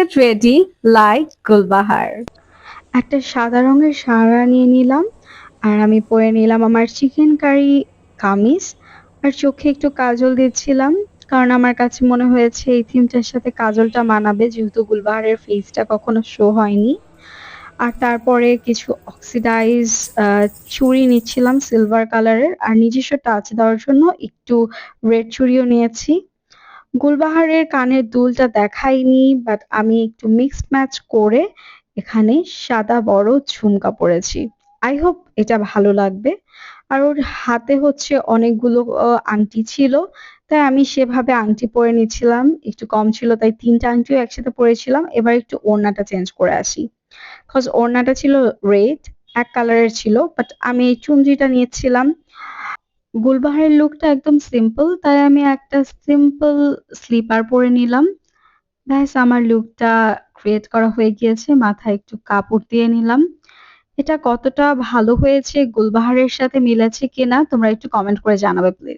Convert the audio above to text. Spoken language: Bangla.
get ready like Gulbahar. একটা সাদা রঙের সায়া নিয়ে নিলাম আর আমি পরে নিলাম আমার চিকেন কারি কামিজ আর চোখে একটু কাজল দিচ্ছিলাম কারণ আমার কাছে মনে হয়েছে এই থিমটার সাথে কাজলটা মানাবে যেহেতু গুলবাহারের ফেসটা কখনো শো হয়নি। আর তারপরে কিছু অক্সিডাইজ চুড়ি নিচ্ছিলাম সিলভার কালারের আর নিজস্ব টাচ দেওয়ার জন্য একটু রেড চুড়িও নিয়েছি। গুলবাহারের কানের দুলটা দেখাইনি বাট আমি একটু মিক্সড ম্যাচ করে এখানে সাদা বড় ঝুমকা পরেছি। আই হোপ এটা ভালো লাগবে। আর ওর হাতে হচ্ছে অনেকগুলো আংটি ছিল। তাই আমি সেভাবে আংটি পরে নিচ্ছিলাম। একটু কম ছিল তাই ৩ টা আংটিও একসাথে পরেছিলাম। এবার একটু ওড়নাটা চেঞ্জ করে আসি। কজ ওড়নাটা ছিল রেড, এক কালারের ছিল। বাট আমি এই চুনরিটা নিয়েছিলাম। গুলবাহারের লুকটা একদম সিম্পল তাই আমি একটা সিম্পল স্লিপার পরে নিলাম। ব্যাস আমার লুকটা ক্রিয়েট করা হয়ে গিয়েছে। মাথায় একটু কাপড় দিয়ে নিলাম। এটা কতটা ভালো হয়েছে, গুলবাহারের সাথে মিলেছে কিনা তোমরা একটু কমেন্ট করে জানাবে প্লিজ।